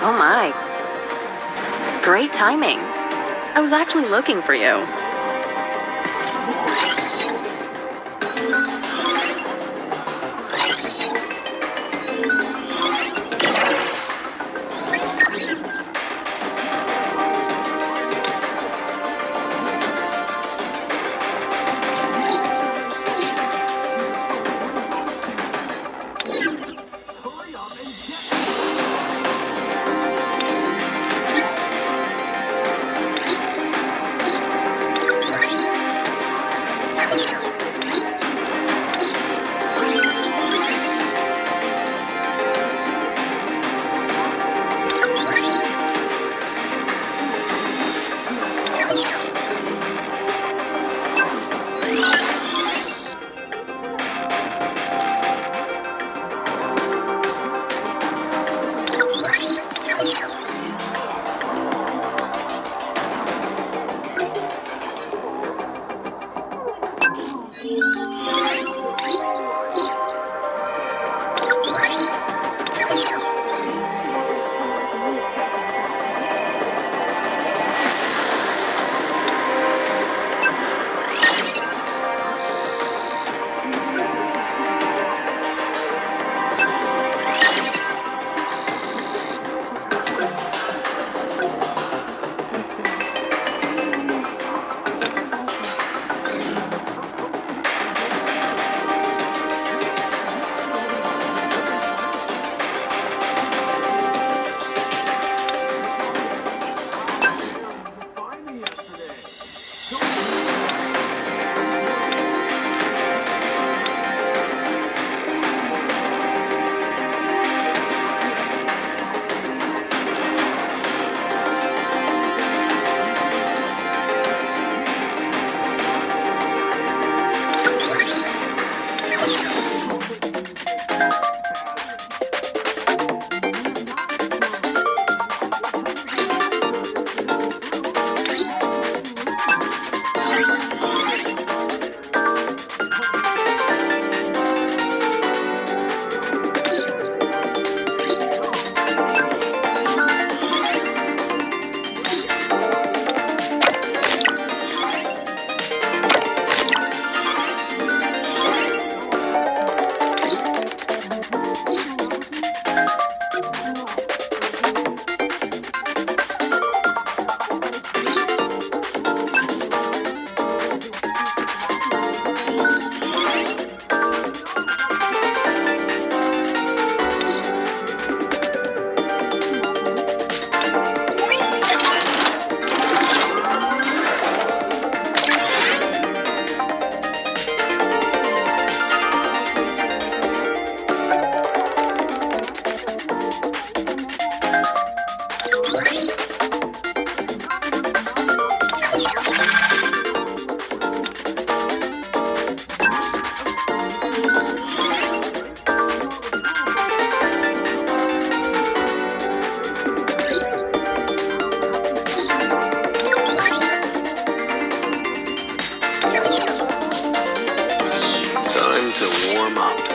Oh my. Great timing. I was actually looking for you. Time to warm up.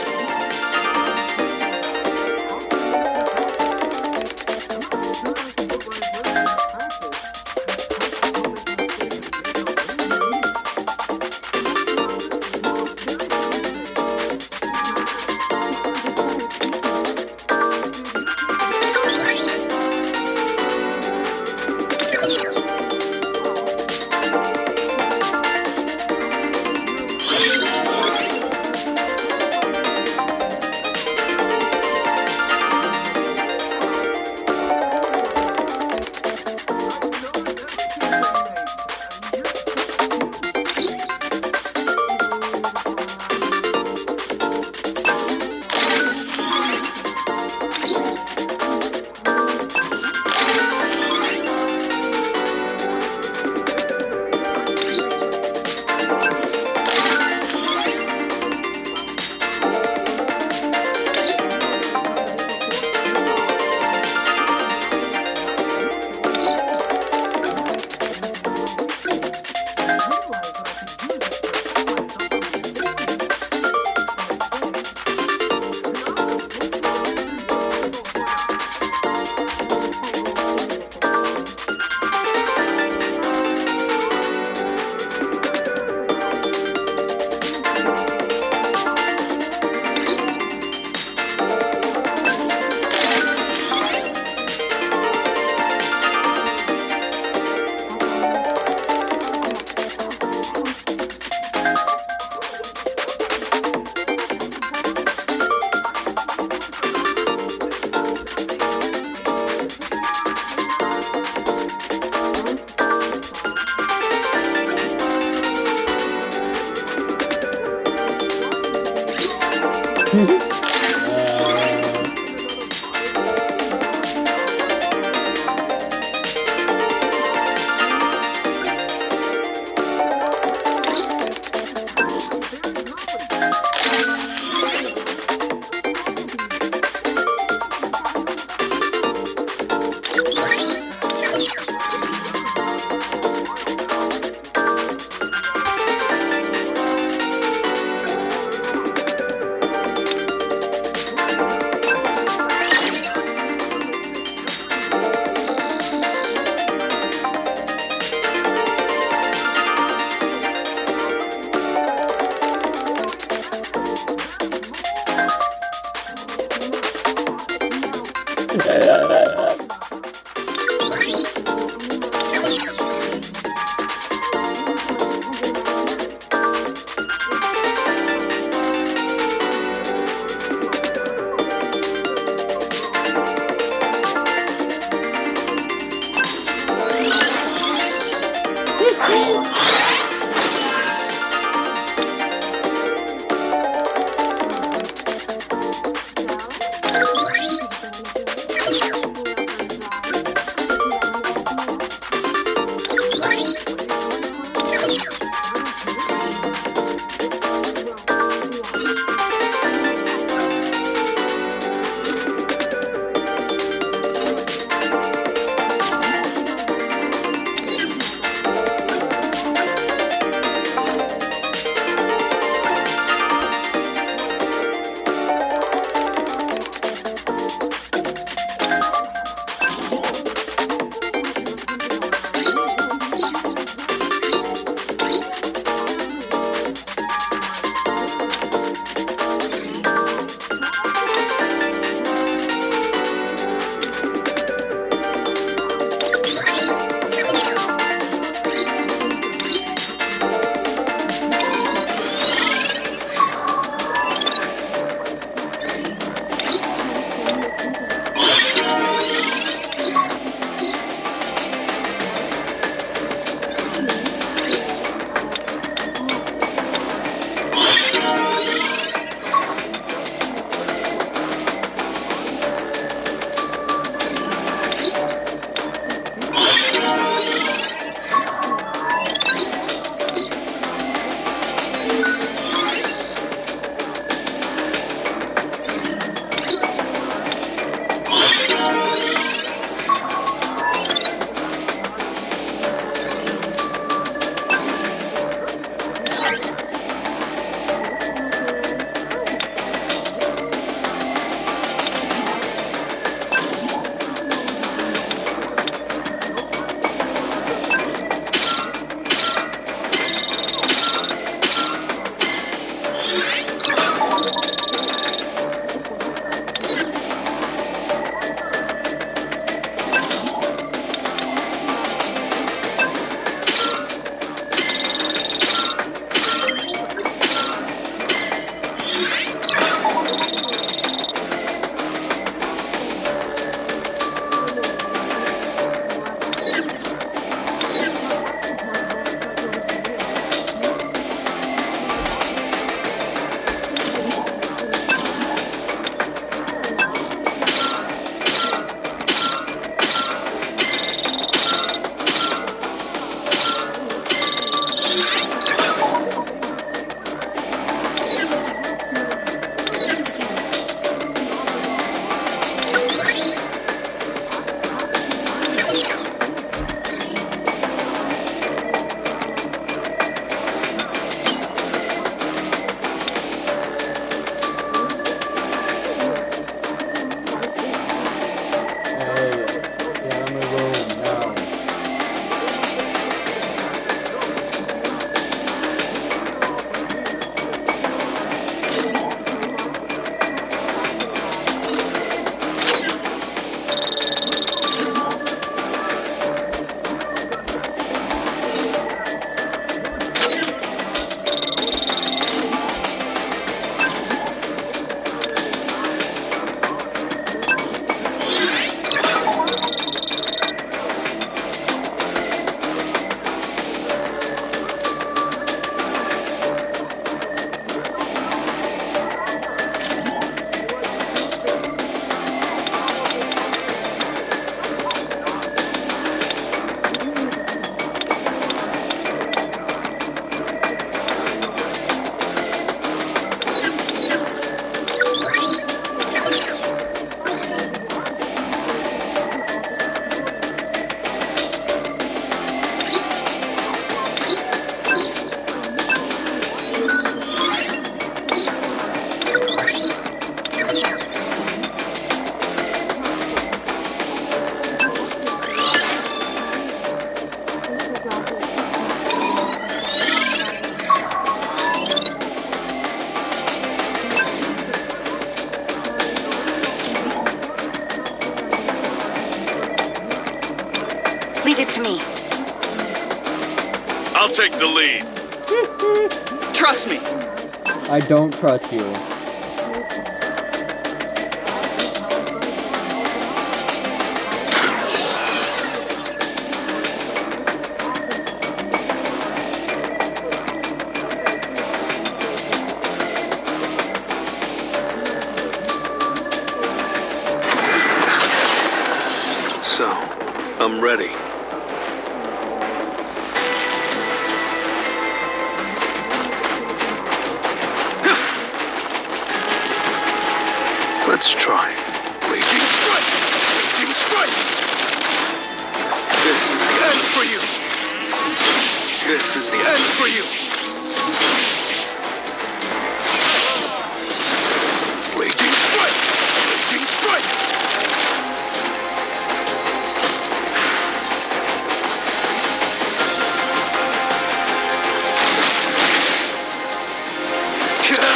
I'll take the lead. Trust me. I don't trust you. So, I'm ready. Let's try. Raging strike! Raging strike! This is the end for you! This is the end for you! Raging strike! Raging strike!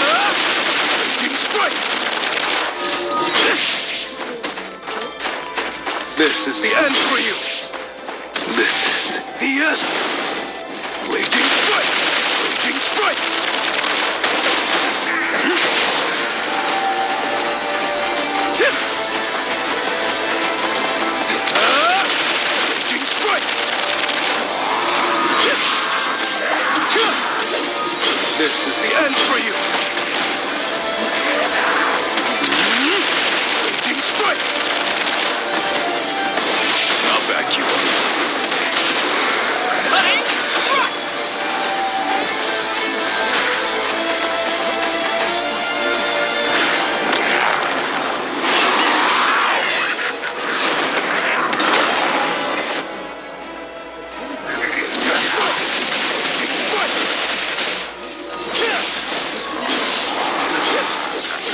Raging strike! This is the end for you! This is the end! Raging strike! Raging strike! Raging strike! This is the end for you! Raging strike! I'll back you up.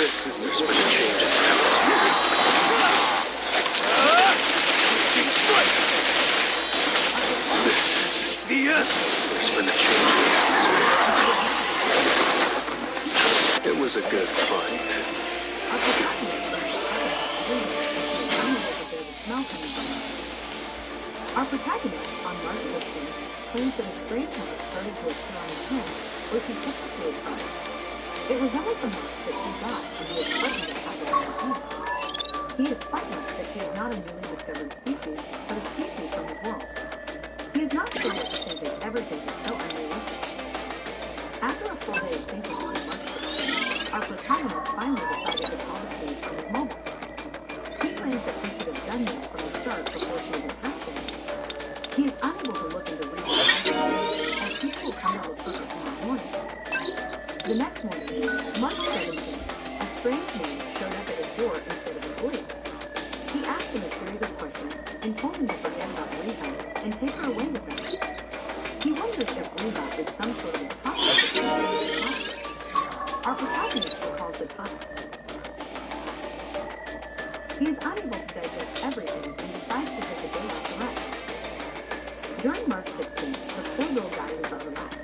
There's been a change in the atmosphere. Raging strike! This is the end. There's been a change in the atmosphere. It was a good fight. Our protagonist, on March 15th, claims that a strange mark started to appear on his hand, which he took to his body. It resembles the mark that he got when he was frightened of Captain. He is frightened that he is not a newly discovered species, but a species from his world. He is not sure what to think of everything is so unrealistic. After a full day of thinking on March 15th, our protagonist finally decided to call the police on his mobile. He claims that he should have done this from the start before she even asked him. He is unable to look into Reed's eyes as people will come to look for him tomorrow morning. The next morning, March 17th, a strange man showed up at his door instead of employees. He asked him a series of questions and told him to forget about Reba and take her away with him. He wonders if Reba is some sort of imposter. Our protagonist recalls the time. He is unable to digest everything and decides to take a day off to rest. During March 16th, the poor little guy was relaxed.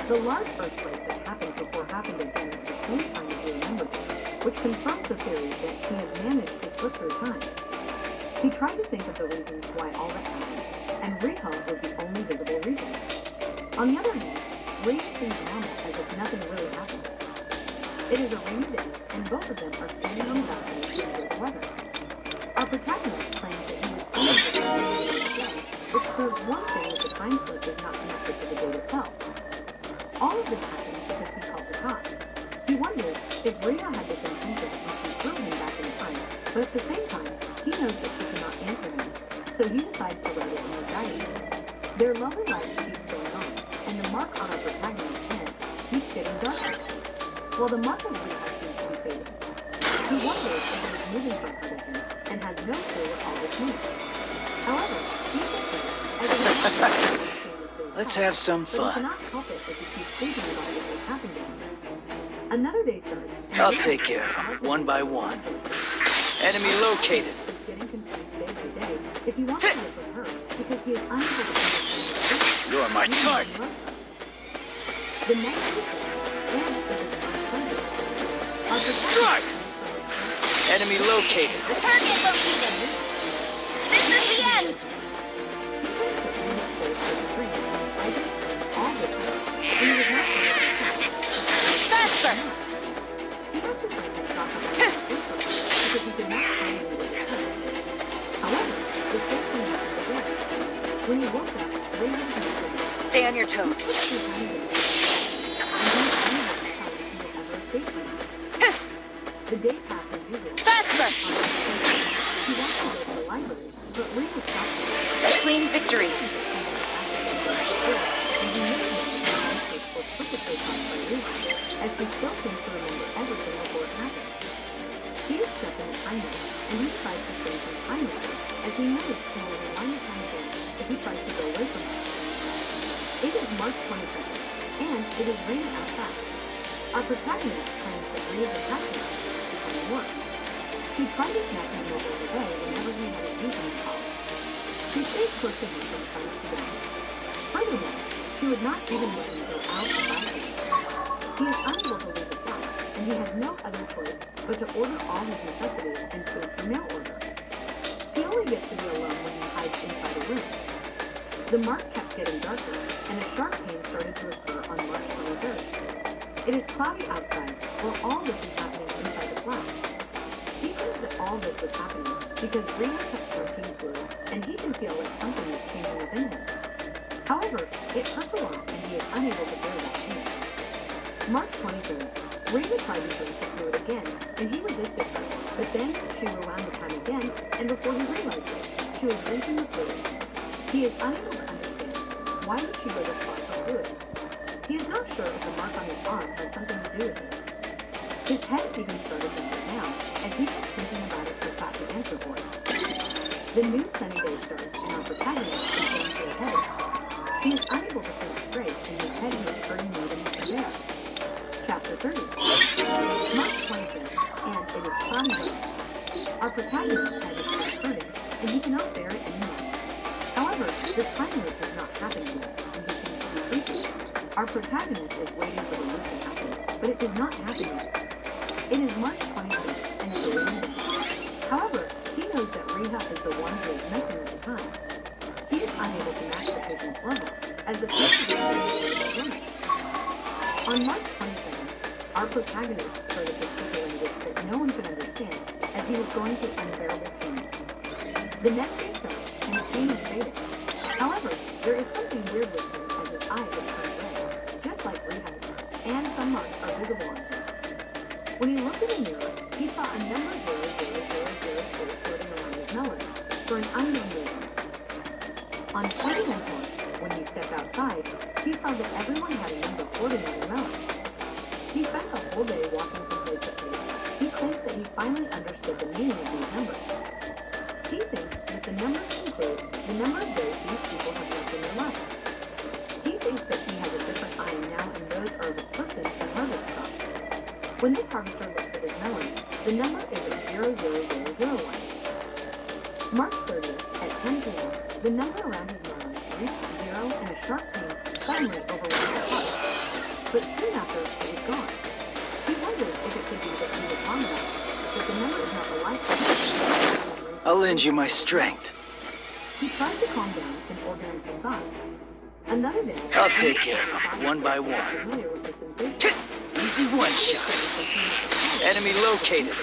The large earthquake that happened before happened again at the same time as he remembered it, which confirms the theory that he has managed to slip through time. He tried to think of the reasons why all that happened, and Riha was the only visible reason. On the other hand, Ray seems normal as if nothing really happened. It is a rainy day, and both of them are standing on the balcony in good weather. Our protagonist claims that he was only the day, which proves one thing that the time slip is not connected to the date itself. All of this happens because he called the cops. He wonders if Rhea had this intention when she threw him back in time, but at the same time, he knows that she cannot answer him, so he decides to write it in his diary. Their lovely life keeps going on, and the mark on our protagonist's hand keeps getting darker. While the mark of Rhea seems to be fading, he wonders if it is moving from her to him, and has no clue what all this means. However, he thinks as it is Let's have some but he fun. cannot help it if he keeps thinking about what has happened to him. Another day starts. I'll take care of them, one by one. Enemy located. He's getting confused day by day if he wants to live with her because he is unable to understand You're my target. the next week, and if it's unfriendly, Strike! Enemy located. Target located. This is the end. He had to break his stock of ice because he could not find any way to cut. However, the same thing happened again. When he woke up, Ray had been asleep. Stay on your toes. He pushed his hand in and he was unable to tell if he would ever escape from it. The day passed as usual. Faster! He wanted to go to the library, but Ray was stopped him. Clean victory. As he still seems to remember everything before it happened. He is stuck in the time loop, and he tries to spend some time with her, as he knows he will rewind the time again if he tries to go away from her. It is March 22nd, and it is raining outside. Our protagonist claims that Rita's attachment is becoming worse. He tried to snap him over the way whenever he had a incoming call. She stays close to him from time to time. Furthermore, she would not even let him go out and buy things. He is unable to leave the flat, and he has no other choice but to order all his necessities and food through mail order. He only gets to be alone when he hides inside a room. The mark kept getting darker, and a sharp pain started to occur on March 23rd. It is cloudy outside, while all this is happening inside the flat. He thinks that all this was happening because Rita kept drinking fluid, and he can feel like something is changing within him. However, it hurts a lot, and he is unable to bear that pain. March 23rd, Rita tried to drink the fluid again, and he resisted her, but then she rewound the time again, and before he realized it, she was drinking the fluid. He is unable to understand why did she go this far for fluid. He is not sure if the mark on his arm has something to do with it. His head even started to hurt now, and he kept thinking about it but got the answer for it. The new sunny day starts, and our protagonist is going through a headache. He is unable to think straight, and his head is hurting more than he can bear. Chapter 30. March 25th, and it is cloudy. Our protagonist's head is still hurting, and he cannot bear it anymore. However, the time loop has not happened yet, and he seems to be sleeping. Our protagonist is waiting for the loop to happen, but it does not happen yet. It is March 26th, and it's a rainy day. However, he knows that Rehab is the one who is messing with the time. He is unable to match the patient's level, as the patient is running. On March 27th, our protagonist started to speak a language that no one could understand, as he was going through unbearable pain. The next day starts, and the pain is fading. However, there is something weird with him as his eyes have turned red, just like Rehab, and some marks are visible on him. When he looked in the mirror, he saw a number 00006 floating around his melon, for an unknown reason. On 2010, when he stepped outside, he saw that everyone had a number 40 on their melon. He spent the whole day walking from place to place. He claims that he finally understood the meaning of these numbers. He thinks that the numbers include the number of days these people have left in their lives. He thinks that he has a different eye now, and those are of a person who harvests crops. When this harvester looks at his melon, the number is 00001. March 30th, at 10 p.m., the number around his melon reached 0, and a sharp pain suddenly overwhelmed his heart. But soon after, it is gone. He wonders if it could be that he was wrong about it, but the number is not the life force. I'll lend you my strength. He tries to calm down and organize his thoughts. Another day, I'll take care of them, one by one. familiar with the sensation. Easy one shot. Enemy located.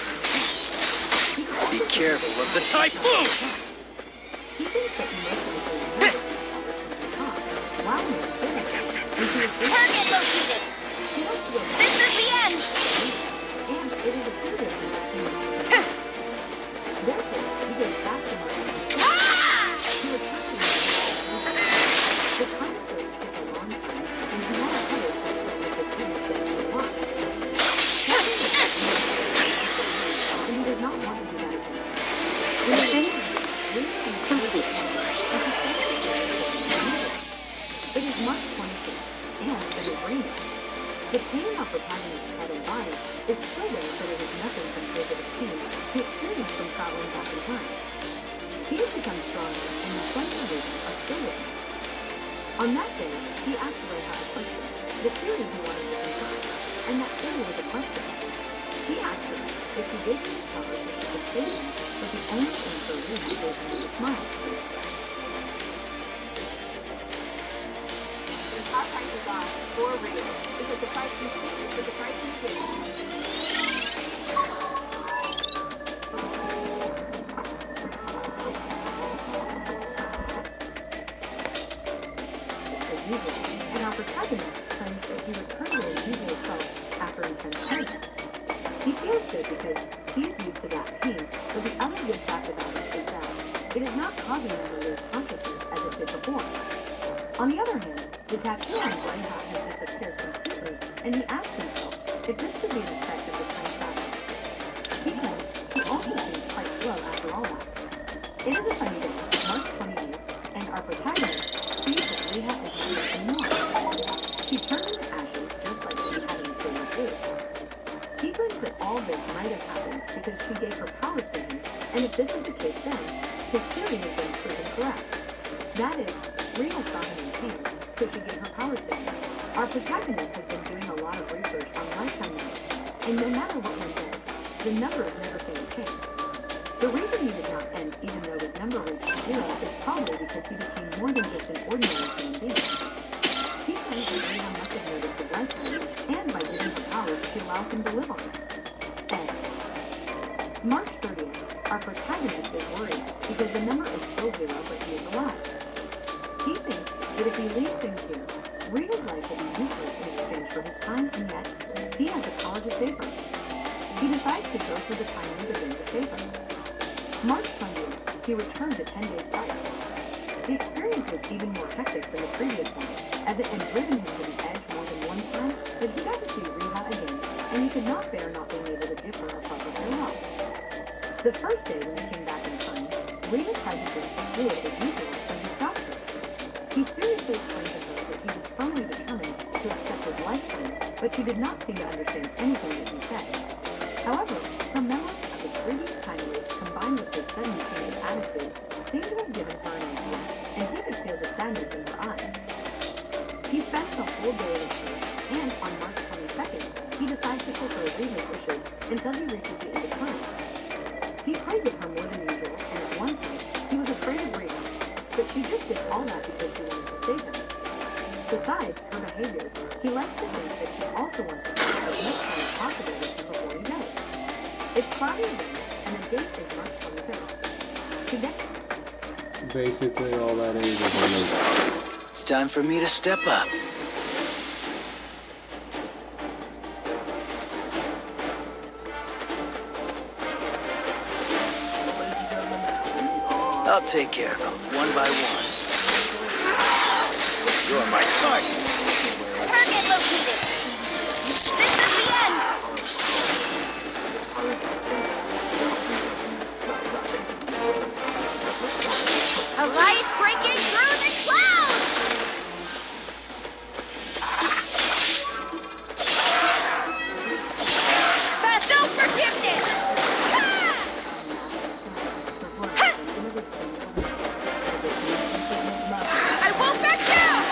Be careful of the typhoon! He thinks that most of the things while he is doing it, and he is Target located! he wants to go back, This is the end! and it is a good thing that he wants to go. Therefore, he goes back to Mark. He returns to Mark. The time search takes a long time, and he wants to hurry so that the team gets to watch. And he does not want to do that again. Mission complete. It is March 26th, and it is raining. The pain our protagonist's head and body is still there, but it is nothing compared to the pain he experienced from traveling back in time. He has become stronger, and the friends and visions are still with him. On that day, he asked Rehab a question, the theory he wanted to confirm, and that theory was a question. He asked her if he did discover that she was faking, but the only answer Rehab gave him was a smile. The top prices are for real. It's a The price continues with the price indicated. As usual, and our protagonist claims that he returned to his usual self after intense pain. He feels good because he is used to that pain, but the other good fact about it is that it is not causing him to lose consciousness as it did before. On the other hand, the tattoo on his right eye has disappeared completely, and he asks himself if this could be an effect of the time travel. He claims he also seems quite slow after all that. It is a sunny day, March 28th, and our protagonist sees that Riha is not anymore. She turns into ashes just like she had in Sailor Blue. He claims that all this might have happened because she gave her powers to him, and if this is the case then, his theory has been proven correct. That is, Riha saw him in pain, so she gave her powers to him. Our protagonist has been doing a lot of research on lifetime numbers, and no matter what one does, the number is never going to change. The reason he did not end even though his number reached zero is probably because he became more than just an ordinary human being. He claims that Riha must have noticed his lifetime, and by giving her powers, she allows him to live on it. March 30th, our protagonist is worried because the number is still zero, but he is alive. He thinks that if he leaves things here, Rita's life will be useless in exchange for his time, and yet he has the power to save her. He decides to go through the time loop again to save her. March 20th, he returned to 10 days prior. The experience was even more hectic than the previous one, as it had driven him to the edge more than one time that he got to see Riha again, and he could not bear not being able to give her a proper farewell. The first day when he came back in time, Rita tried to drink the fluid as usual from his doctor. He seriously explained to her that he was firmly determined to accept his lifetime, but she did not seem to understand anything that he said. However, her memory of the previous time loop combined with his sudden change of attitude seemed to have given her an idea, and he could feel the sadness in her eyes. He spent the whole day with her, and on March 22nd, he decides to fulfill Rita's wishes until he reaches the end of time. He prayed with her more than usual, and at one point, he was afraid of Rita, but she just did all that because she wanted to save him. Besides her behavior, he likes to think that she also wants to spend as much time as possible with him before he dies. It's cloudy again, and the date is March 25th. Today, Basically, all that is a loop. It's time for me to step up. I'll take care of them, one by one. You're my target. Target located. This is the end. A light breaking through the clouds. Fast out forgiveness. I won't back down.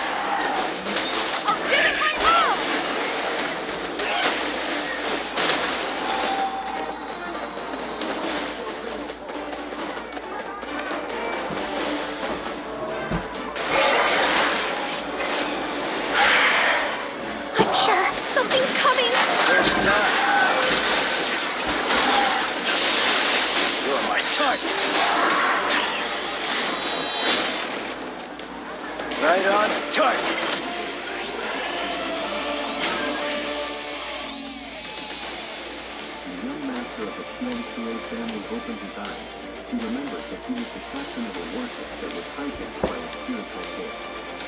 I'll give it my all. I'm sure something's coming. First time. You're my target. Right on target. The young master of the Qian-Shui family opened his eyes. He remembered that he was the captain of a warship that was hijacked by a spiritual force.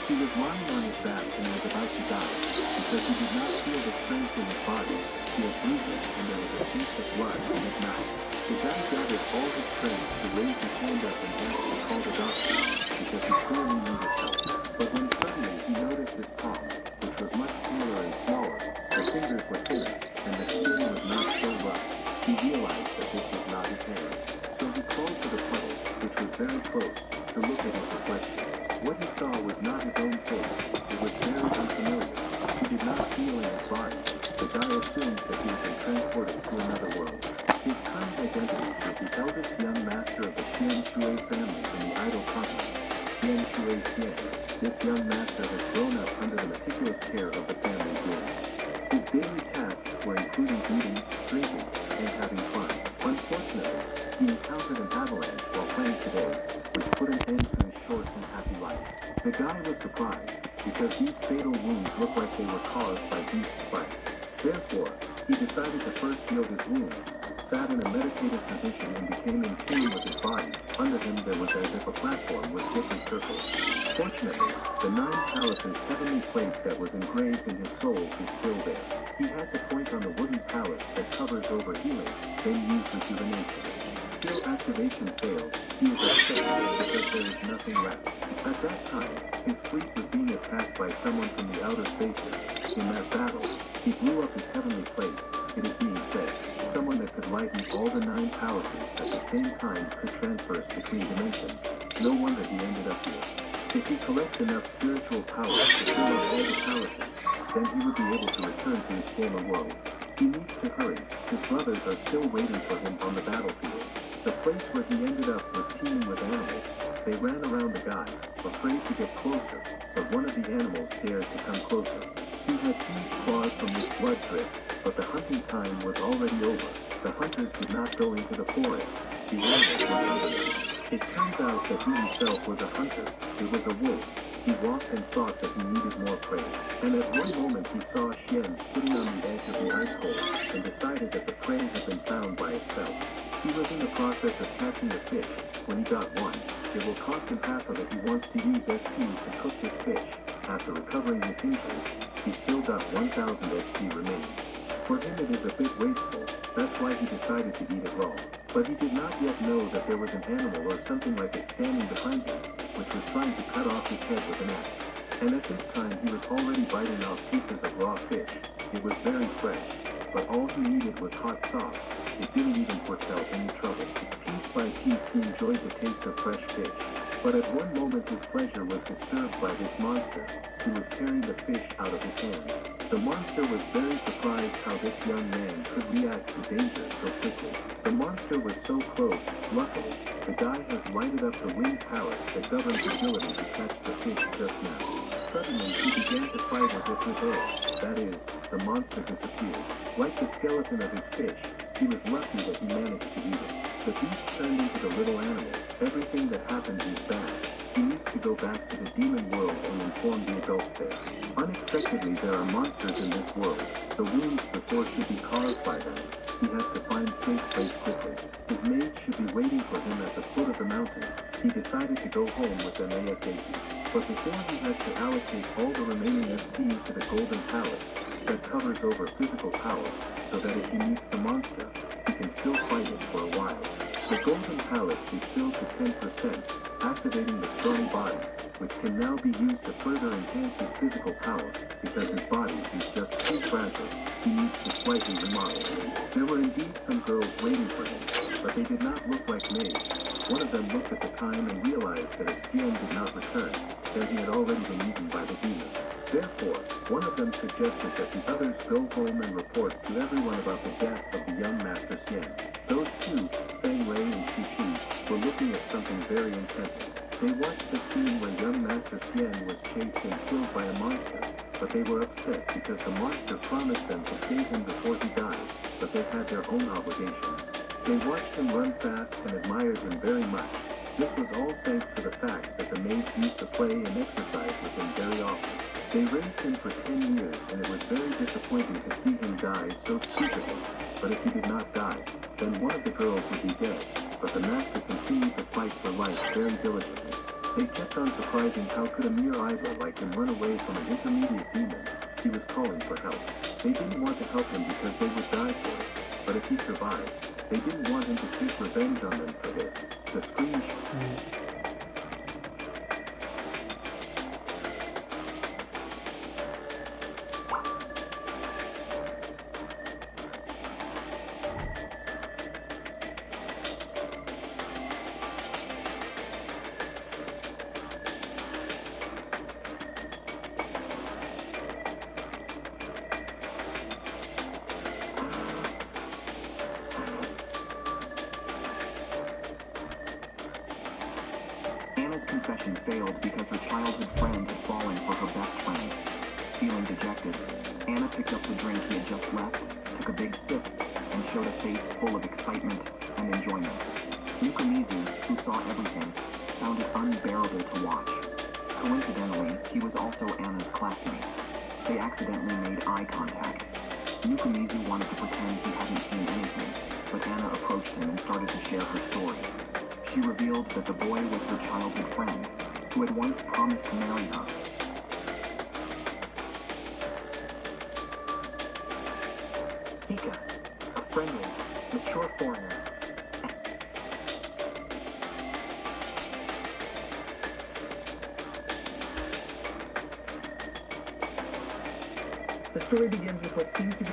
He was lying on his back and was about to die because he did not feel the strength in his body. He had bruises and there was a taste of blood in his mouth. The guy gathered all his strength to raise his hand up and ask to call the doctor because he clearly needed help. But when suddenly he noticed his palm, which was much smaller and smaller, the fingers were thinner, and the skin was not so rough. He realized that this was not his hand. So he crawled to the puddle, which was very close, to look at his reflection. What he saw was not his own face. It was very unfamiliar. He did not feel in his body. The guy assumed that he had been transported to another world. His current identity was the eldest young master of the Qian-Shui family in the Idle Continent, Qian-Shui Qian. This young master has grown up under the meticulous care of the family's name. including eating, drinking, and having fun. Unfortunately, he encountered an avalanche while playing today, which put an end to his short and happy life. The guy was surprised, because these fatal wounds looked like they were caused by beast bites. Therefore, he decided to first heal his wounds, sat in a meditative position and became in tune with his body. Under him there was as if a platform with different circles. Fortunately, the 9 palaces heavenly plate that was engraved in his soul is still there. He had to point on the wooden palace that covers over healing, then use rejuvenation. Skill activation failed. He was upset because there is nothing left. At that time, his fleet was being attacked by someone from the outer spaces. In that battle, he blew up his heavenly plate. It is being said, someone that could lighten all the 9 palaces at the same time could transverse between dimensions. No wonder he ended up here. If he collects enough spiritual power to fill up all the palaces, then he would be able to return to his former world. He needs to hurry. His brothers are still waiting for him on the battlefield. The place where he ended up was teeming with animals. They ran around the guy, afraid to get closer, but one of the animals dared to come closer. He had huge claws from which blood dripped, but the hunting time was already over. The hunters did not go into the forest. The animals were hungry. It turns out that he himself was a hunter. It was a wolf. He walked and thought that he needed more prey. And at one moment he saw Xian sitting on the edge of the ice hole and decided that the prey had been found by itself. He was in the process of catching a fish when he got one. It will cost him half of it. He wants to use SP to cook his fish. After recovering his injuries, he still got 1,000 SP remaining. For him it is a bit wasteful, that's why he decided to eat it raw. But he did not yet know that there was an animal or something like it standing behind him, which was trying to cut off his head with an axe. And at this time he was already biting off pieces of raw fish. It was very fresh, but all he needed was hot sauce. It didn't even foretell any trouble. Piece by piece he enjoyed the taste of fresh fish. But at one moment his pleasure was disturbed by this monster, who was tearing the fish out of his hands. The monster was very surprised how this young man could react to danger so quickly. The monster was so close. Luckily, the guy has lighted up the winged palace that governs his ability to catch the fish just now. Suddenly, he began to fight as if with air. That is, the monster disappeared. Like the skeleton of his fish, he was lucky that he managed to eat it. The beast turned into the little animal. Everything that happened is bad. He needs to go back to the demon world and inform the adults there. Unexpectedly, there are monsters in this world. The wounds before should be caused by them. He has to find a safe place quickly. His maids should be waiting for him at the foot of the mountain. He decided to go home with them ASAP. But before he has to allocate all the remaining SP to the Golden Palace that covers over physical power, so that if he meets the monster, he can still fight it for a while. The Golden Palace is filled to 10%, activating the strong body, which can now be used to further enhance his physical power, because his body is just too fragile. He needs to slightly remodel. There were indeed some girls waiting for him, but they did not look like maids. One of them looked at the time and realized that if Xian did not return, then he had already been eaten by the demon. Therefore, one of them suggested that the others go home and report to everyone about the death of the young Master Xian. Those two, Sang Wei and Qi Qi, were looking at something very intently. They watched the scene where young Master Xian was chased and killed by a monster, but they were upset because the monster promised them to save him before he died, but they had their own obligations. They watched him run fast and admired him very much. This was all thanks to the fact that the maids used to play and exercise with him very often. They raised him for 10 years, and it was very disappointing to see him die so stupidly. But if he did not die, then one of the girls would be dead. But the master continued to fight for life very diligently. They kept on surprising how could a mere idler like him run away from an intermediate demon. He was calling for help. They didn't want to help him because they would die for it. But if he survived, they didn't want him to take revenge on them for this. The screen... Anna's confession failed because her childhood friend had fallen for her best friend. Feeling dejected, Anna picked up the drink he had just left took a big sip, and showed a face full of excitement and enjoyment. Nukumizu, who saw everything, found it unbearable to watch. Coincidentally, he was also Anna's classmate. They accidentally made eye contact. Nukumizu wanted to pretend he hadn't seen anything, but Anna approached him and started to share her story. She revealed that the boy was her childhood friend, who had once promised to marry her. Hika, a friendly, mature foreigner. The story begins with what seems to be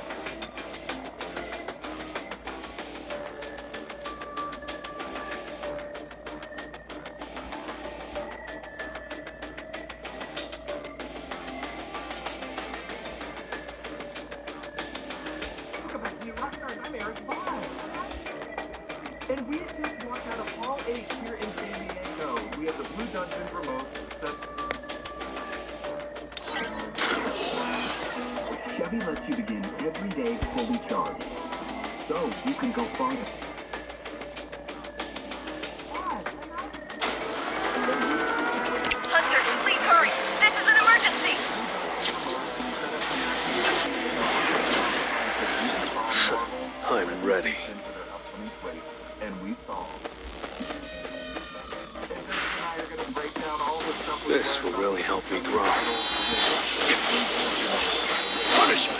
Welcome back to New Rockstars. I'm Eric Voss. And we just walked out of Hall H here in San Diego. We have the Blue Dungeon remote set. Chevy lets you begin every day fully charged, so you can go farther. Hunter, please hurry. This is an emergency. I'm ready. And we saw. And are gonna break down all the stuff we This will really help me grow. Punishment!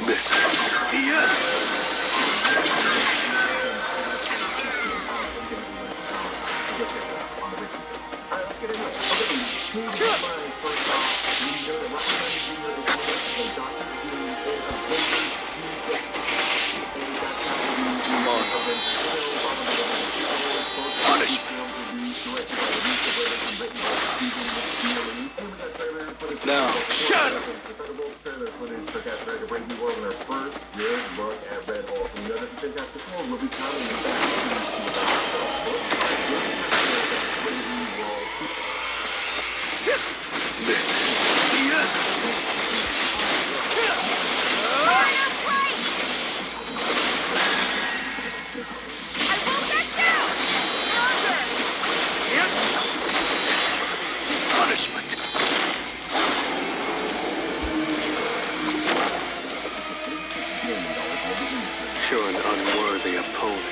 This is the end! Alright, let's get into it. Okay, who's in mind? First off, we know that Rocky Jr. is one of the doctors who is a Come on, punishment! Now, shut up! Footage for Captain America: Brave New World in our first good look at Red Hulk. We know that the Fantastic Four will be coming back. This is the end! Punishment! You're an unworthy opponent.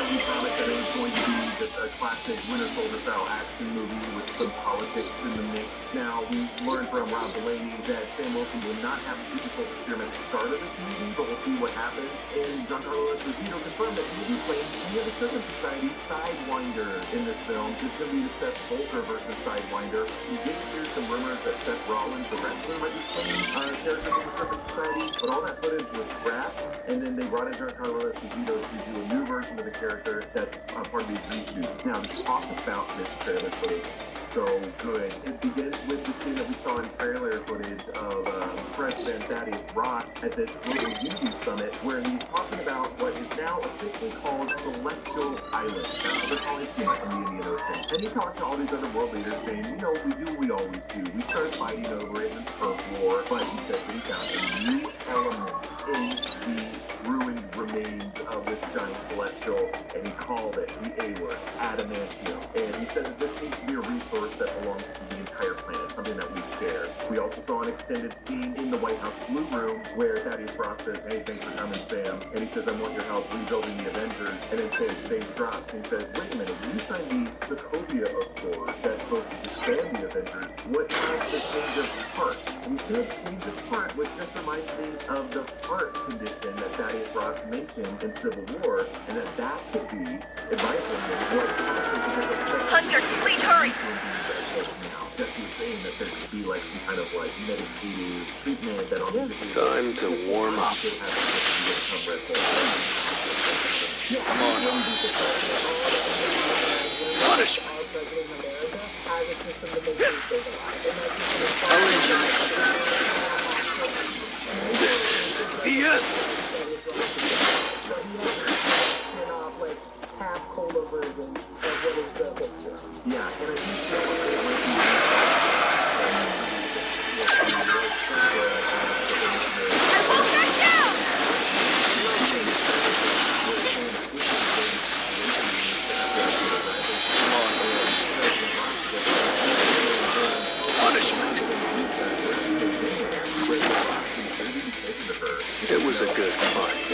We promised that it was going to be just a classic Winter Soldier style action movie with some politics in the mix. Now, we learned from Rob Delaney that Sam Wilson will not have the Super Soldier serum at the start of this movie, but we'll see what happens. And Giancarlo Esposito confirmed that he will be playing King of the Serpent Society Sidewinder in this film. It's going to be the Seth Volker versus Sidewinder. We did hear some rumors that Seth Rollins, the wrestler, might be playing characters in the Serpent Society, but all that footage was scrapped, and then they brought in Giancarlo Esposito to do a new version of the character that's part of these reshoots. Now, to talk about this trailer footage, so good. It begins with the scene that we saw in trailer footage of President Thaddeus Ross at this global unity summit, where he's talking about what is now officially called Celestial Island. That's what they're calling it in the Indian Ocean. And he talked to all these other world leaders saying, you know, we do what we always do. We started fighting over it in Turf War, but he said that he found a new element in the ruined remains of this giant celestial, and he called it the A word, adamantium. And he said that this needs to be a resource that belongs to the entire planet, something that we share. We also saw an extended scene in the White House Blue Room where Thaddeus Ross says, hey, thanks for coming, Sam. And he says, I want your help rebuilding the Avengers. And then Sage drops and he says, wait a minute, you signed the Sokovia Accord that's supposed to disband the Avengers. What is the change of heart? And he said change of heart, which just reminds me of the heart condition that Thaddeus Ross mentioned in Civil War, and that could be, in my opinion, what Hunter, please hurry. Just was saying that there could be like some kind of like meditative treatment that all these individuals Time to warm up. Come on, Otis. Punishment! This is the end! Yeah, and I think was a good fight. He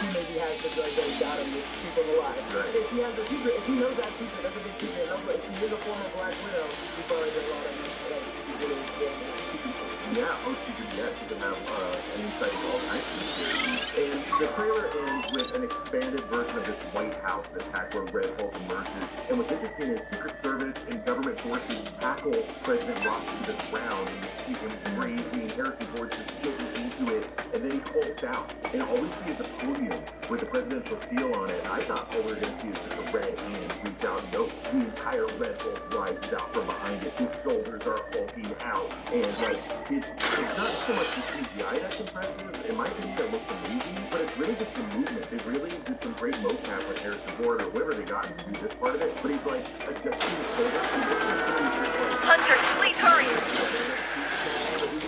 maybe has the drug that got him to keep him alive. Right. If he has a secret, if he knows that secret, that's a big secret. But if he is a former Black Widow, he probably did a lot of secret damage. Yeah, oh, she could have an insight into all kinds of security. And the trailer ends with an expanded version of this White House attack where Red Hulk emerges. And what's interesting is Secret Service and government forces tackle President Ross to the ground, and you see him raging, Harrison Ford just getting into it, and then he hulks out. And all we see is a podium with the presidential seal on it. And I thought all we were going to see is just a red hand reach out. No, the entire Red Hulk rises out from behind it. His shoulders are hulking out. And like, it's not so much the CGI that's impressive. In my opinion, it looks amazing, but it's really just the movement. They really did some great mocap with Harrison Ford or whoever they got to do this part of it. But he's like adjusting his shoulders. He looks like somebody's just like Hunter, please hurry!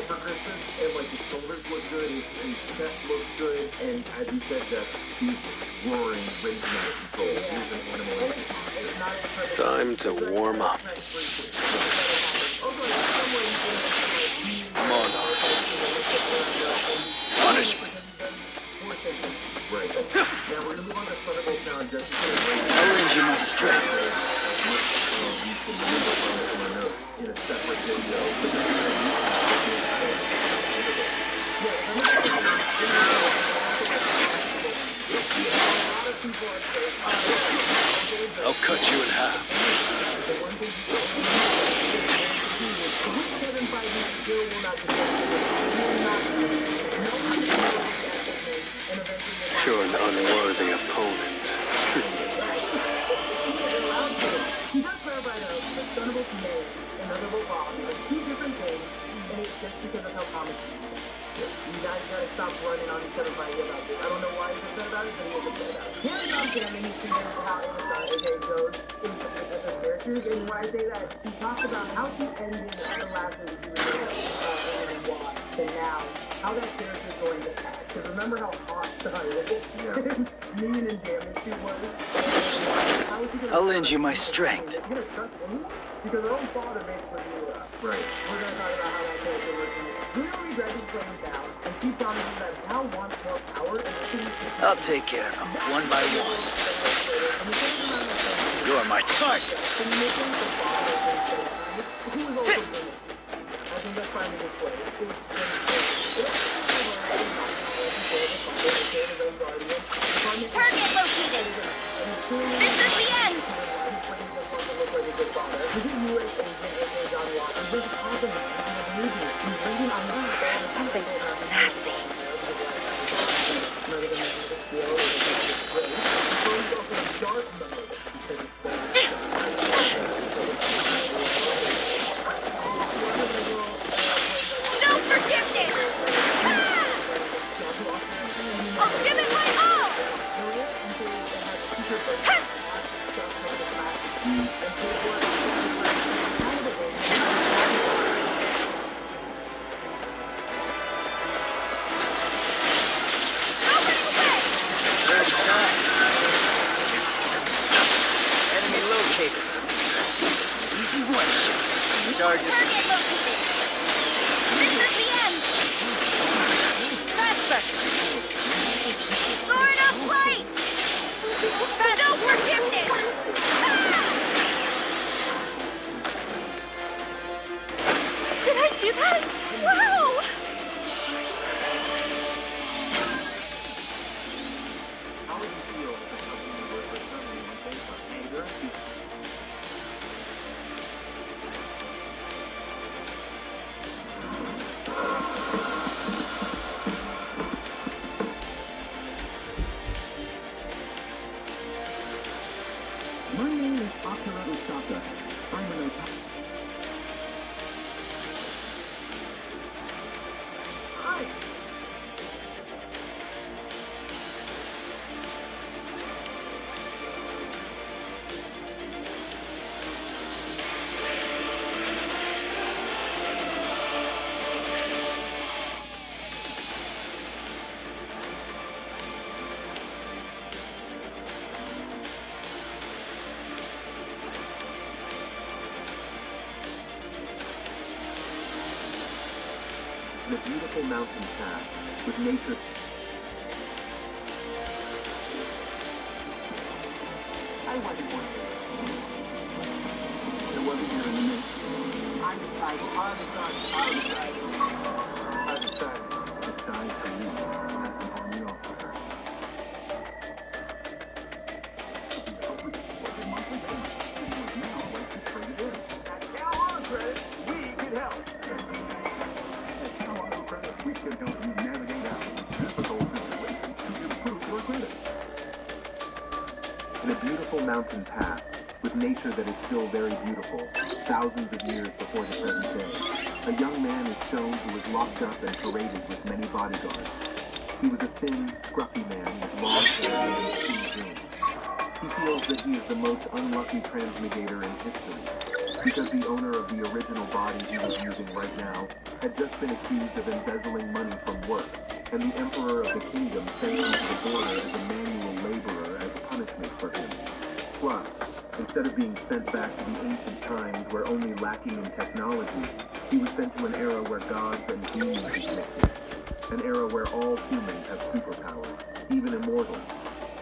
for Christmas, and like his shoulders look good, his chest looks good, and as you said, Jeff, he's roaring, raging out of control. He's an animal in his monster. Time to warm up. Come on. Punishment. Right. Now we're gonna move on to Thunderbolt now, and Jeff's I'll lend you my strength. in a separate video. I'll cut you in half. You're an unworthy opponent. He does clarify though, that Thunderbolt May and Thunderbolt Bob are two different things, and it's just because of how comics are. You guys gotta stop running on each other fighting about this. I don't know why he's upset about it, but he is upset about it. Harry Thompson, and he's figuring out how Amazon AJ goes into the characters, and when I say that, she talks about how she ended the last movie she was in and Watt, and now, how that character's going to act. Because remember how hostile, mean and damaged she was? How is she gonna I'll lend you my strength. She's gonna trust anyone? Because her own father basically blew her up. Right. We're gonna talk about how that character works in this. Clearly, Greg is playing down, and she promises that Val wants more power, and the thing is I'll take care of them, one by one. You're my target. I think that's fine to display. Target located! This is the end! Something smells nasty. No forgiveness! Ah! I'll give it my all! Third time. Enemy located. Easy one shot. Target. Target located! This is the end! That's better! Sword of light! No forgiveness! Ah! Did I do that? Wow! How would you feel if a company worked with somebody based on anger? My name is Akira Osaka. I'm an otaku. Hi! beautiful mountain path with nature. I wasn't one. It wasn't your initial. I decided. Decide for you as an army officer. We can help you navigate out of difficult situations to improve your credit. In a beautiful mountain path, with nature that is still very beautiful, thousands of years before the present day, a young man is shown who is locked up and paraded with many bodyguards. He was a thin, scruffy man with long hair named Qin Jun. He feels that he is the most unlucky transmigrator in history, because the owner of the original body he was using right now had just been accused of embezzling money from work, and the emperor of the kingdom sent him to the border as a manual laborer as punishment for him. Plus, instead of being sent back to the ancient times where only lacking in technology, he was sent to an era where gods and demons existed. An era where all humans have superpowers, even immortals.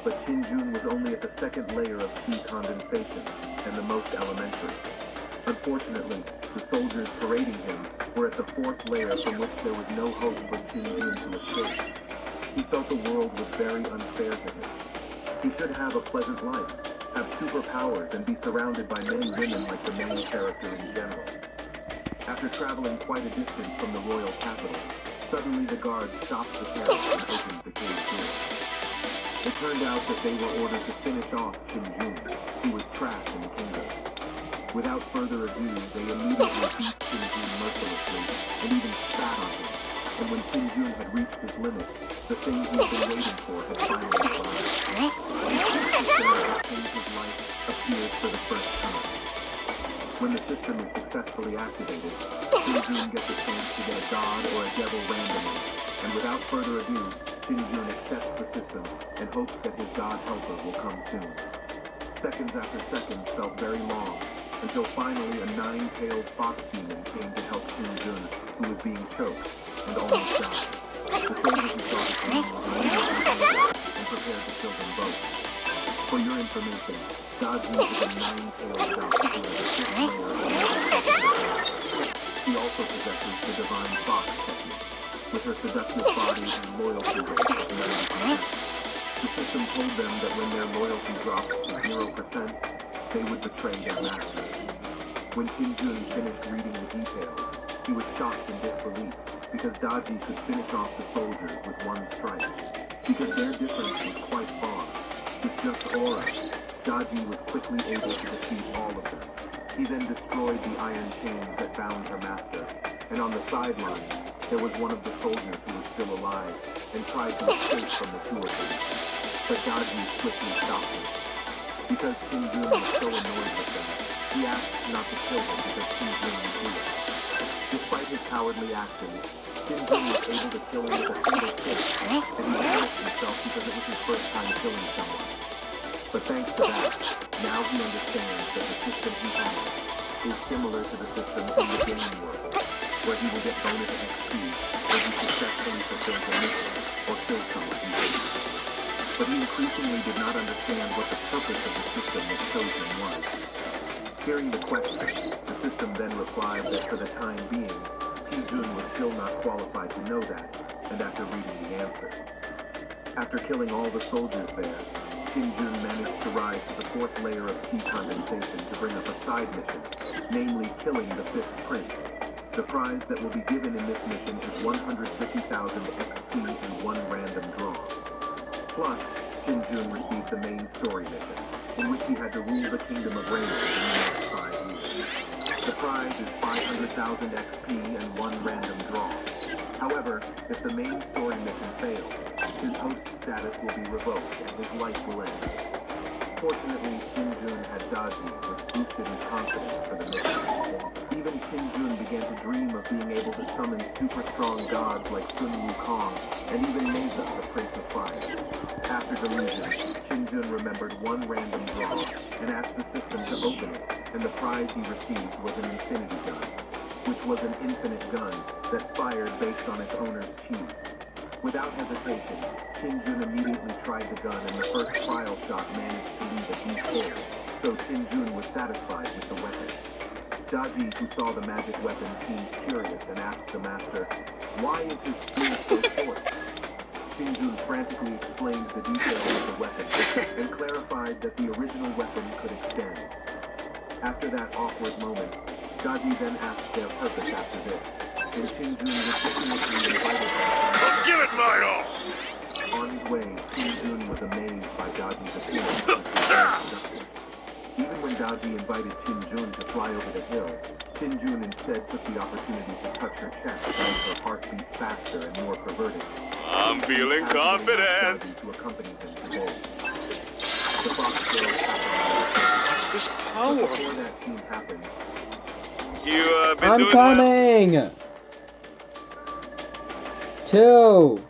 But Qin Jun was only at the second layer of Qi condensation, and the most elementary. Unfortunately, the soldiers parading him were at the fourth layer from which there was no hope for Qin Jun to escape. He felt the world was very unfair to him. He should have a pleasant life, have superpowers, and be surrounded by many women like the main character in general. After traveling quite a distance from the royal capital, suddenly the guards stopped the carriage and opened the cage door. It turned out that they were ordered to finish off Qin Jun, who was trapped in the kingdom. Without further ado, they immediately beat Qin Jun mercilessly and even spat on him. And when Qin Jun had reached his limit, the thing he had been waiting for had finally arrived. The system that changed his life appears for the first time. When the system is successfully activated, Qin Jun gets a chance to get a god or a devil randomly, and without further ado, Qin Jun accepts the system and hopes that his god helper will come soon. Seconds after seconds felt very long, until finally a 9-tailed fox demon came to help Qin Jun, who was being choked and almost died. The soldiers who saw the demon were immediately angry and prepared to kill them both. For your information, God uses a 9-tailed god who is a 6th layer of the. He also possesses the divine fox technique, with her seductive body and loyalty rate of 90%. The system told them that when their loyalty dropped to 0%, they would betray their master. When Qin Jun finished reading the details, he was shocked in disbelief, because Daji could finish off the soldiers with one strike. Because their difference was quite far. With just aura, Daji was quickly able to defeat all of them. He then destroyed the iron chains that bound her master, and on the sidelines, there was one of the soldiers who was still alive, and tried to escape from the two of them. But Daji swiftly stopped him. Because Qin Jun was so annoyed with them, he asked not to kill him because Qin Jun would do it. Despite his cowardly actions, Qin Jun was able to kill him with a single kick, and he punished himself because it was his first time killing someone. But thanks to that, now he understands that the system he has is similar to the system in the game world, where he will get bonus XP when he successfully fulfills a mission or kills someone he hates. But he increasingly did not understand what the purpose of the system that chosen was. Hearing the question, the system then replied that for the time being, Qin Jun was still not qualified to know that, and after reading the answer. After killing all the soldiers there, Qin Jun managed to rise to the fourth layer of Qi condensation to bring up a side mission, namely killing the 5th prince. The prize that will be given in this mission is 150,000 XP and one random draw. Plus, Qin Jun received the main story mission, in which he had to rule the kingdom of Raymond in the next 5 years. The prize is 500,000 XP and one random draw. However, if the main story mission fails, his host status will be revoked and his life will end. Fortunately, Qin Jun had Daji, which boosted his confidence for the mission. Even Qin Jun began to dream of being able to summon super strong gods like Sun Wukong and even Mesa, the Prince of Fire. After delusion, Qin Jun remembered one random draw and asked the system to open it, and the prize he received was an infinity gun. which was an infinite gun that fired based on its owner's chi. Without hesitation, Qin-Jun immediately tried the gun and the first trial shot managed to leave a deep hole, so Qin-Jun was satisfied with the weapon. Daji, who saw the magic weapon, seemed curious and asked the master, "Why is his spear so short?" Qin-Jun frantically explained the details of the weapon and clarified that the original weapon could extend. After that awkward moment, Daji then asked their purpose after this, and Qin-Jun reciprocally invited them. I'll give it my all! On his way, Qin-Jun was amazed by Daji's appearance and his seductive. Even when Daji invited Qin-Jun to fly over the hill, Qin-Jun instead took the opportunity to touch her chest to make her heart beat faster and more perverted. I'm feeling Daji asked confident. Daji to accompany him today. The fox girl What's this But power? before that scene happened, You, been I'm doing well? coming! 2.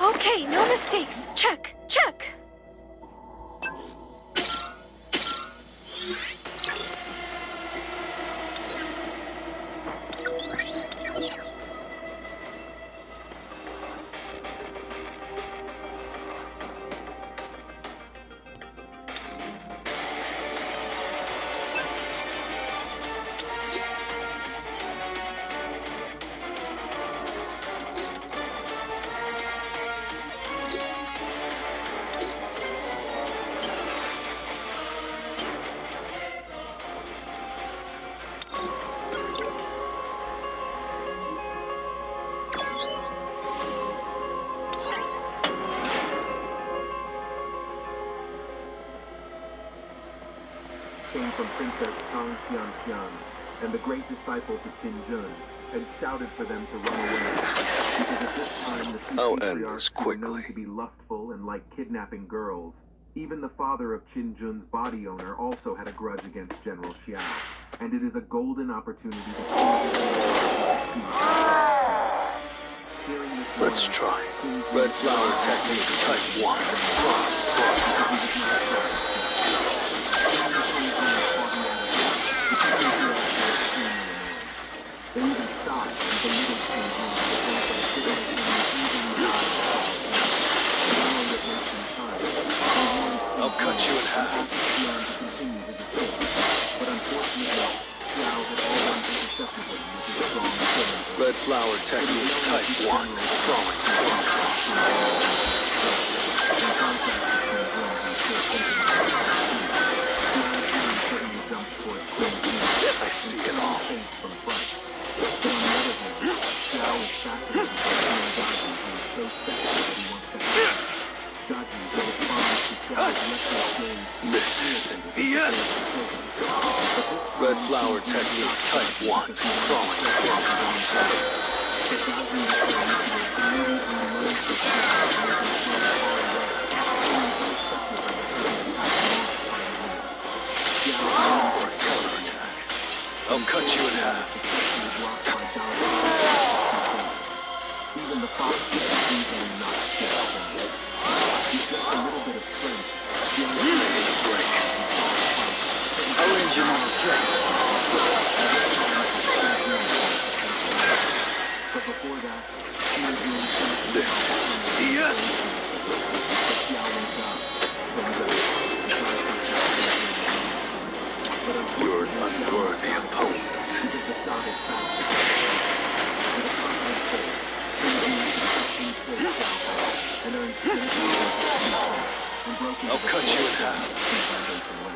Okay, no mistakes. Check, check. came from Princess Tang Xianxian and the great disciples of Qin Jun, and shouted for them to run away. Because at this time, the two I'll end patriarchs this were known quickly. to be lustful and like kidnapping girls. Even the father of Qin Jun's body owner also had a grudge against General Xiao, and it is a golden opportunity to prove Let's try. Red flower technique type 1. They even stopped and belittled Qin Jun to the point that it didn't I'll cut you in half. But unfortunately, Xiao had already intercepted him with his strong killing. Red flower technique type 1. Throwing flowers. In contrast to Qin Jun, who still thinking about it, Xiao suddenly jumped towards Qin Jun. I see it all. Face from front. But on the other hand, Xiao is fascinated by seeing Daji, who is so sexy that he wants to have her. Daji, who responds to Xiao's restless gaze, This is the end. Red flower technique type 1. Throwing flowers. So Daji immediately learns to Xiao and is thrown far away, feeling unaccepted by the present attack launched by the wind. Xiao Time for a counterattack. I'll cut you in half. Even the fox is easily not scared. With just a little bit of strength, Break. I'll injure my strength. but before that, This is the end. You're an unworthy opponent. I'll cut you in half.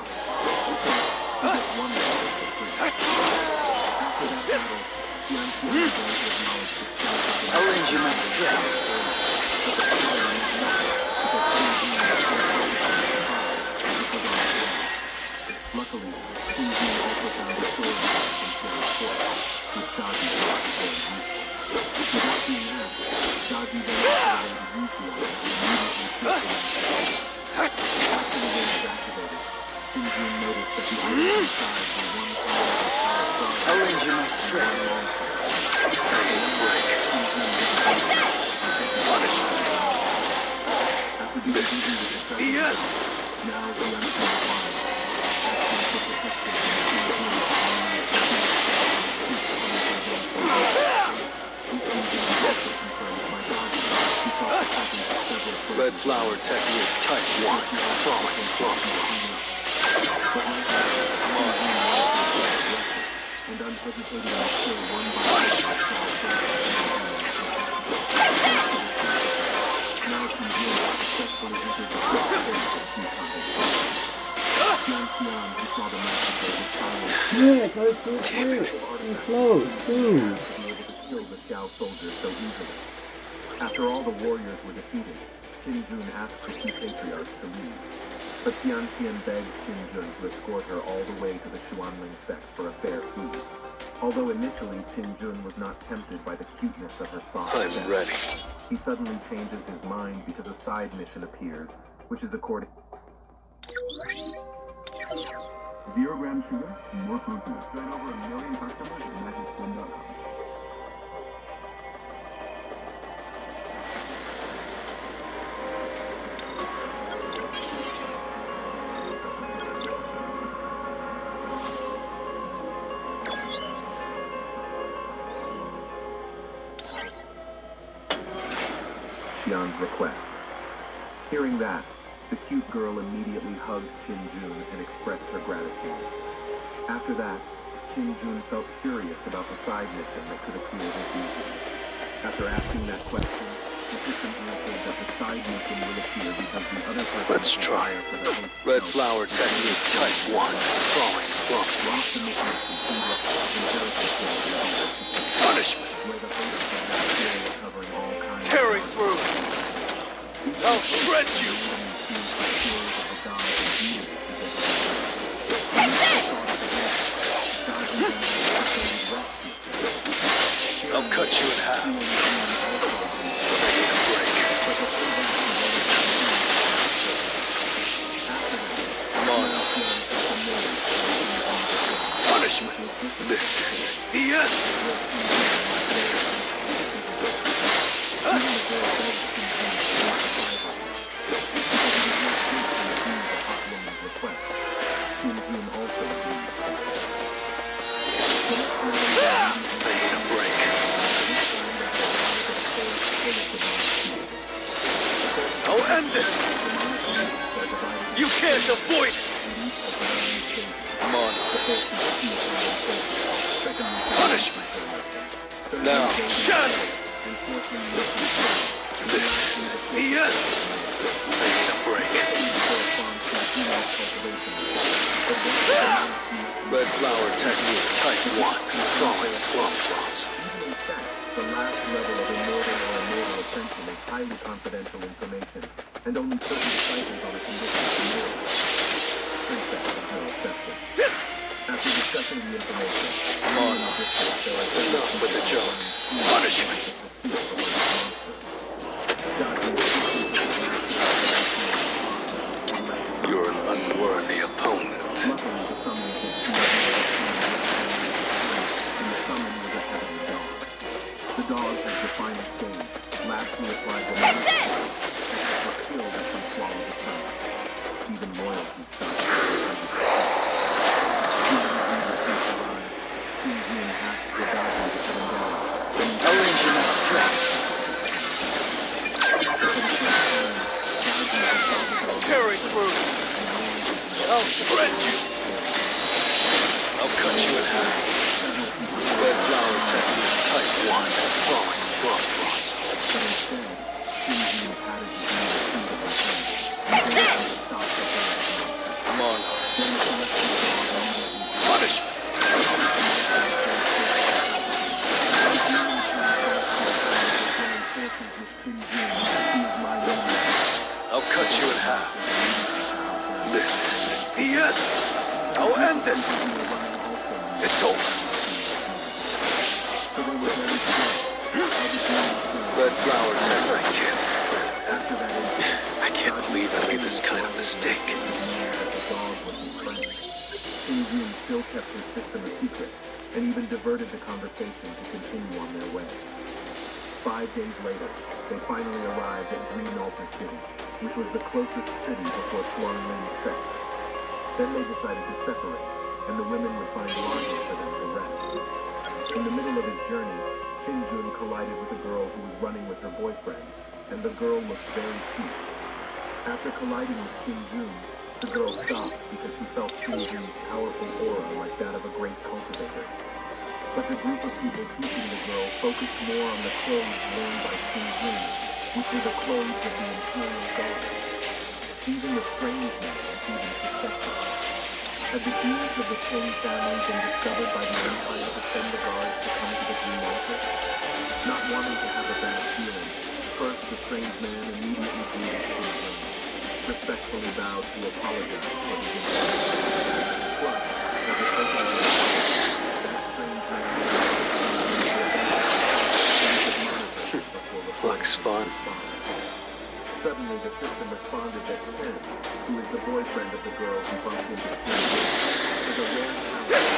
I'll injure my strength. Luckily, Qin Jun also found a sword in Xiao's fort, which Daji thought was very useful. Without being asked, Daji then activated Yuki and immediately killed him. After the ring was activated, Qin Jun noticed that the items inside were one kind of power I'll injure my strength. Punishment. This is the end. Now the unseen line. Red flower technique type 1. Throwing flowers. And unhesitatingly kill one by one. Now Qin Jun successfully entered the first phase of Q-Time. Xianxian, who saw the massacre, was silent. Shit, I was so quick and close, too. To be able to kill the Xiao soldiers so easily. After all the warriors were defeated, Qin Jun asked the two patriarchs to leave. But Xianxian begged Qin Jun to escort her all the way to the Xuanling sect for a fair fee. Although initially Qin Jun was not tempted by the cuteness of her soft I'm step, ready. he suddenly changes his mind because a side mission appears, which is according 0 gram sugar, more protein. Join over 1 million customers at MagicSpin.com. Xian's request. Hearing that, the cute girl immediately hugged Qin Jun and expressed her gratitude. After that, Qin Jun felt curious about the side mission that could appear this easy. After asking that question, the system answered that the side mission will appear because the other person Let's try. for the host Red spell flower technique type 1. Throwing Once flowers. the mission is completed, inheritance will be executed, Punishment. where the host will have skill covering all kinds Tearing of through. I'll shred you. the gods and demons to get Monarchs. Punishment. This is the end. I need a break. I'll end this. You can't avoid it. Monarchs. Punishment. Now, shadow. This is the end. I need a break. Red flower technique, type 1. Falling plum blossom. Even in fact, the last level of immortal or immortal ascension is highly confidential information, and only certain disciples are conditioned to know it. Princess is no exception. After discussing the information, Monarchs. Enough with the jokes. Punishment. You're an unworthy opponent. The dog has the final stage. Lastly applied the killed as he swallowed the tongue. Even loyalty stops. Arranging my strength. Tearing through. I'll shred you. I'll cut you in half. Red flower technique, type 1. Falling plum blossom. Monarchs. Punishment. I'll cut you in half. This is the end. I'll end this. It's over. Red flower technique. I can't believe I made this kind of mistake. King still kept his system a secret, and even diverted the conversation to continue on their way. 5 days later, they finally arrived at Green Altar City, which was the closest city before Swanling Trek. Then they decided to separate, and the women would find lodging for them to rest. In the middle of his journey, Qin Jun collided with a girl who was running with her boyfriend, and the girl looked very cute. After colliding with Qin Jun, the girl stopped because she felt Qin Jun's powerful aura like that of a great cultivator. But the group of people teaching the girl focused more on the clothes worn by Qin Jun, which were the clothes of the Imperial Guard. Even the strange man was even suspected. Had the deeds of the Qin family been discovered by the Empire to send the guards to come to the Green Altar? Not wanting to have a bad feeling, first the strange man immediately greeted Qin Jun, respectfully bowed to apologize for his involvement. Plus, as a token of respect, that strange man Looks fun. Suddenly, the system responded that Ken, who is the boyfriend of the girl who bumped into Qin Jun, is a rare talent.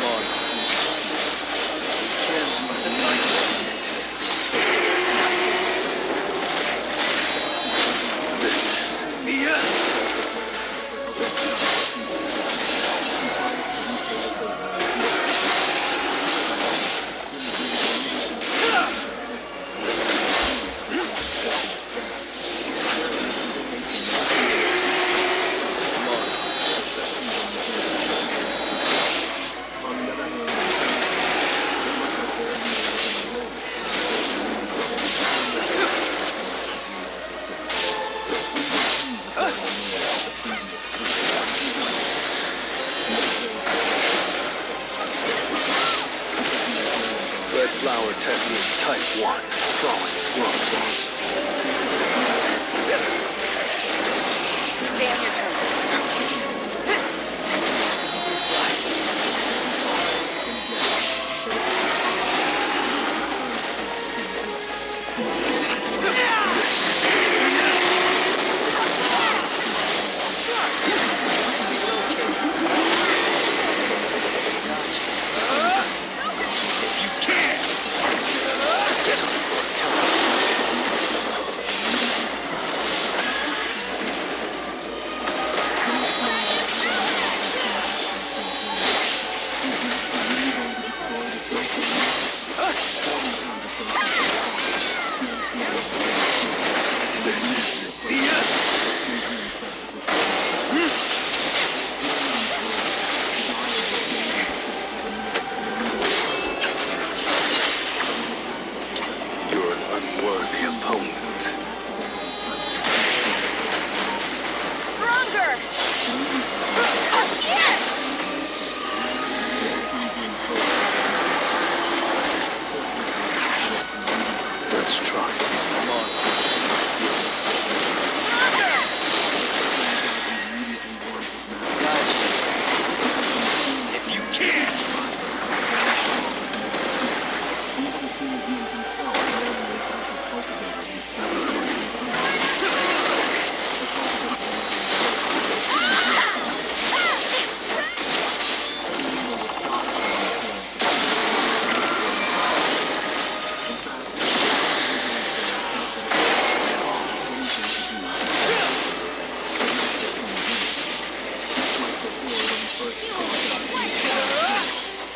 Monarchs. This is the end. This is the end. You're an unworthy opponent. Stronger! Let's try. Come on. If you can.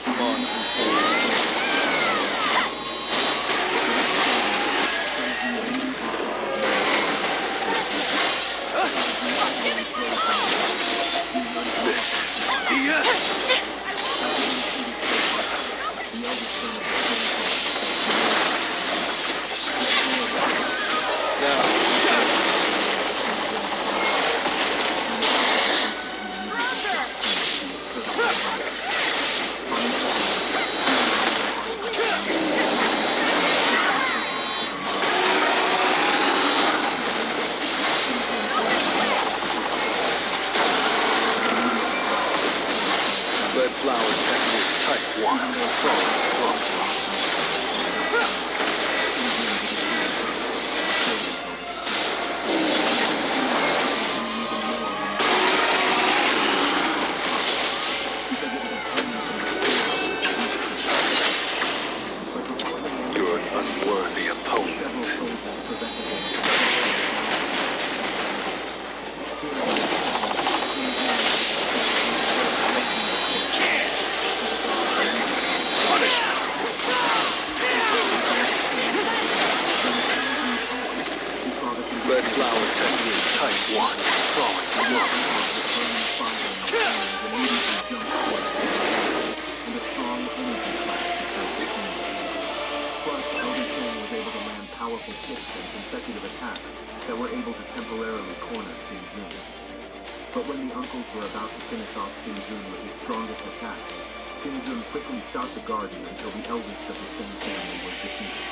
Come on. This is the end. Red flower technique type 1. Frog blossom. You're an unworthy opponent. Red flower technique type 1. Frog blossom. Powerful kicks and consecutive attacks that were able to temporarily corner King Jun. But when the uncles were about to finish off King Jun with his strongest attack, King Jun quickly shot the guardian until the eldest of the Shen family was defeated.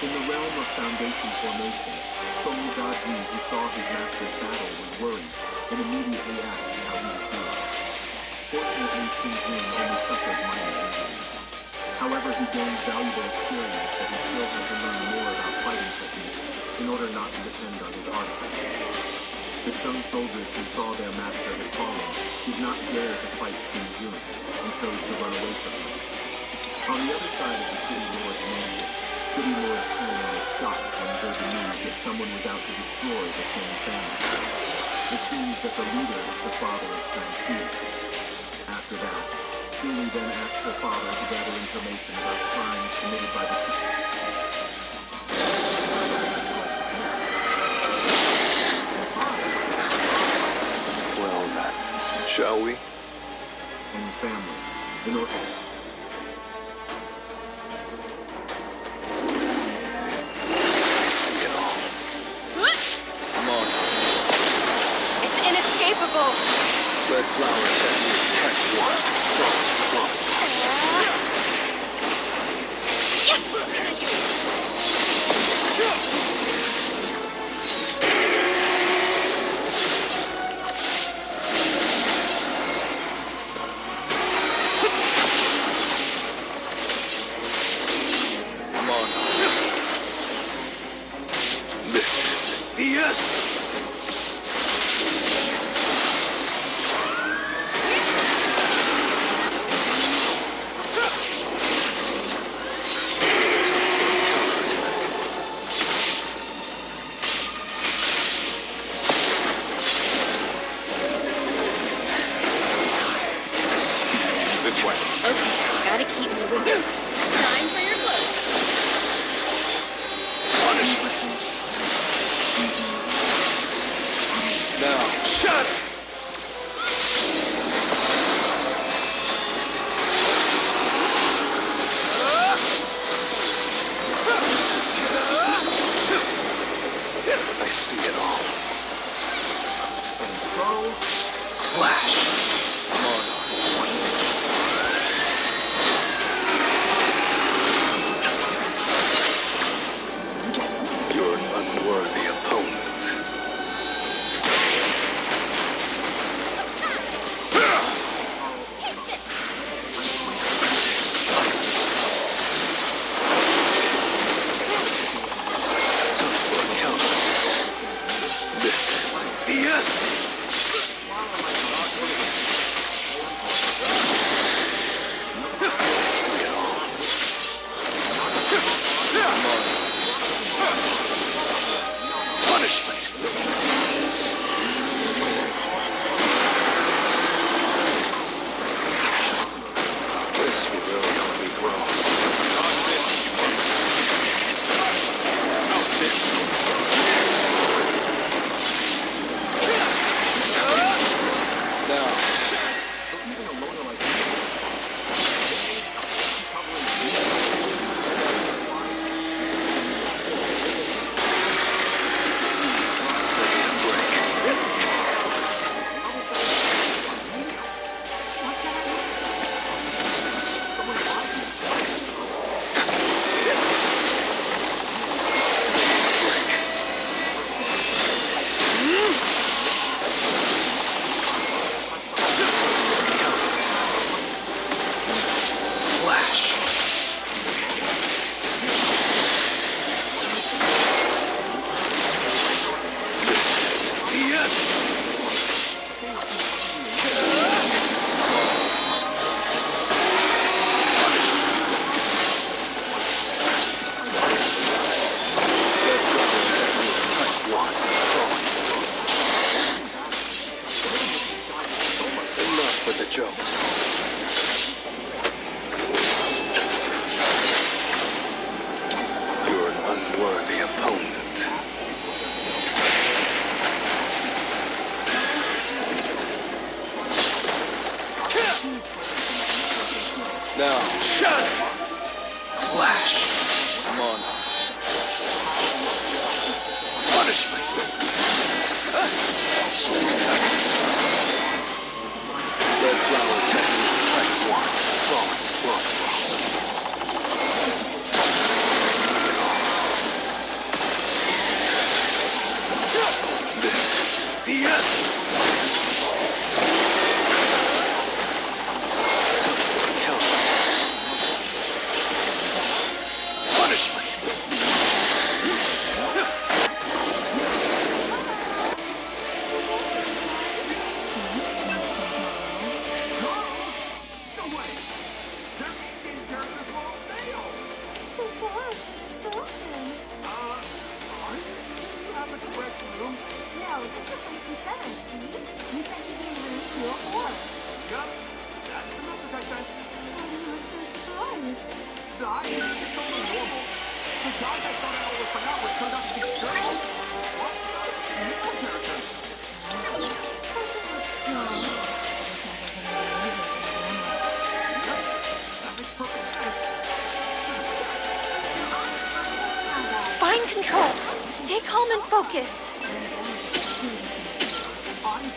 In the realm of Foundation formation, Song Daji, who saw his master's battle, was worried and immediately asked how he was doing. Fortunately, King Jun only suffered minor injuries. However, he gained valuable experience that he still had to learn more about fighting techniques in order not to depend on his artifacts. The young soldiers who saw their master had fallen did not dare to fight King Jun and chose to run away from him. On the other side of the City Lord's mansion, City Lord Chen was shocked when he heard the news that someone was out to destroy the Shen family. It seems that the leader is the father of Shang-Chi. After that, Julie then asked her father to gather information about crimes committed by the Well then, shall we? and family in order. I see it all. Come on. It's inescapable! Red flower technique type 1. Frog blossom. Come on. This is the end. This way. Okay, gotta keep moving. Time for your clothes. Punishment. I see it all. Control. Flash. Monarchs. You're an unworthy opponent. Time for a counterattack. This is the end. I see it all. Monarchs. Punishment. This will really help me grow. Now, flash. This is the end. Type 1. Enough with the jokes. You're an unworthy opponent. Now, shut! Flash. Monarchs. Punishment. Red flower technique type 1. Falling waterfalls. See it all. This is the end. Time for a counterattack. Punishment. Find control. Stay calm and focus. I'm